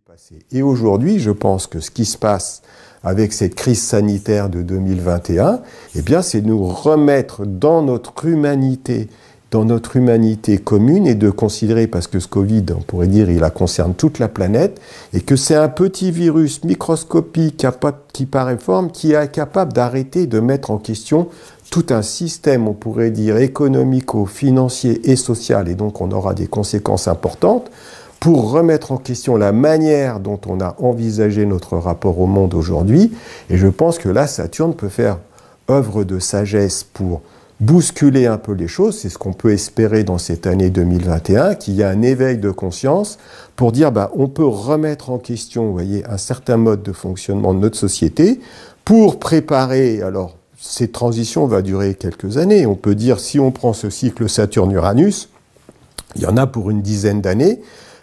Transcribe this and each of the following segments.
passé. Et aujourd'hui, je pense que ce qui se passe avec cette crise sanitaire de 2021, eh bien, c'est nous remettre dans notre humanité commune et de considérer, parce que ce Covid, on pourrait dire, il concerne toute la planète, et que c'est un petit virus microscopique qui paraît forme, qui est capable d'arrêter de mettre en question tout un système, on pourrait dire, économico-financier et social, et donc on aura des conséquences importantes, pour remettre en question la manière dont on a envisagé notre rapport au monde aujourd'hui. Et je pense que là, Saturne peut faire œuvre de sagesse pour bousculer un peu les choses. C'est ce qu'on peut espérer dans cette année 2021, qu'il y a un éveil de conscience pour dire, on peut remettre en question, vous voyez, un certain mode de fonctionnement de notre société pour préparer, alors, cette transition va durer quelques années. On peut dire, si on prend ce cycle Saturne-Uranus, il y en a pour une dizaine d'années,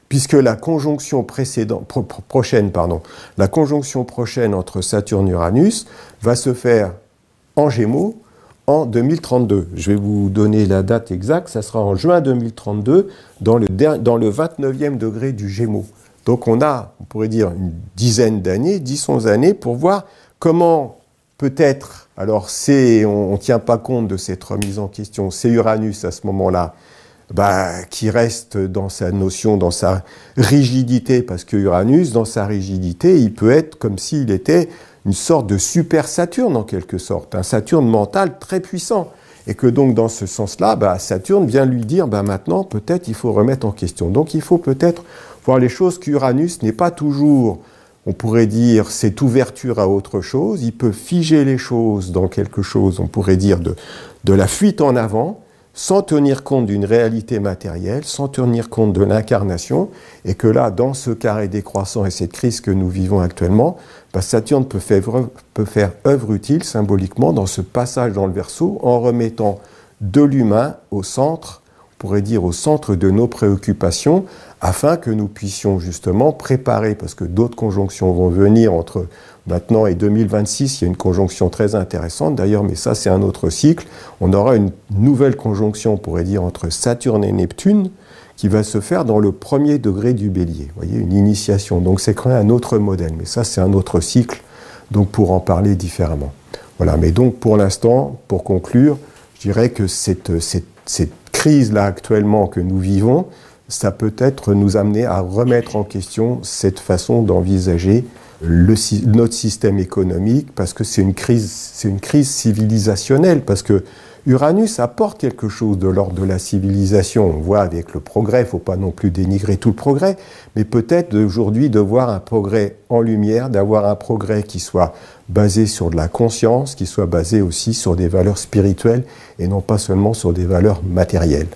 puisque la conjonction prochaine entre Saturne et Uranus va se faire en Gémeaux en 2032. Je vais vous donner la date exacte, ça sera en juin 2032, dans le 29e degré du Gémeaux. Donc on pourrait dire, une dizaine d'années, 10-11 années, pour voir comment peut-être, alors on ne tient pas compte de cette remise en question, c'est Uranus à ce moment-là, qui reste dans sa notion, dans sa rigidité, parce que Uranus, dans sa rigidité, il peut être comme s'il était une sorte de super Saturne en quelque sorte, un Saturne mental très puissant. Et que donc dans ce sens-là, Saturne vient lui dire, maintenant peut-être il faut remettre en question. Donc il faut peut-être voir les choses qu'Uranus n'est pas toujours, on pourrait dire, cette ouverture à autre chose. Il peut figer les choses dans quelque chose, on pourrait dire, de la fuite en avant, sans tenir compte d'une réalité matérielle, sans tenir compte de l'incarnation, et que là, dans ce carré décroissant et cette crise que nous vivons actuellement, Saturne peut faire œuvre utile symboliquement dans ce passage dans le Verseau, en remettant de l'humain au centre, on pourrait dire au centre de nos préoccupations, afin que nous puissions justement préparer, parce que d'autres conjonctions vont venir entre maintenant et 2026, il y a une conjonction très intéressante d'ailleurs, mais ça c'est un autre cycle. On aura une nouvelle conjonction, on pourrait dire, entre Saturne et Neptune, qui va se faire dans le premier degré du Bélier. Vous voyez, une initiation. Donc c'est quand même un autre modèle, mais ça c'est un autre cycle, donc pour en parler différemment. Voilà, mais donc pour l'instant, pour conclure, je dirais que cette crise-là actuellement que nous vivons, ça peut être nous amener à remettre en question cette façon d'envisager notre système économique, parce que c'est une crise civilisationnelle, parce que Uranus apporte quelque chose de l'ordre de la civilisation. On voit avec le progrès, il ne faut pas non plus dénigrer tout le progrès, mais peut-être aujourd'hui de voir un progrès en lumière, d'avoir un progrès qui soit basé sur de la conscience, qui soit basé aussi sur des valeurs spirituelles et non pas seulement sur des valeurs matérielles.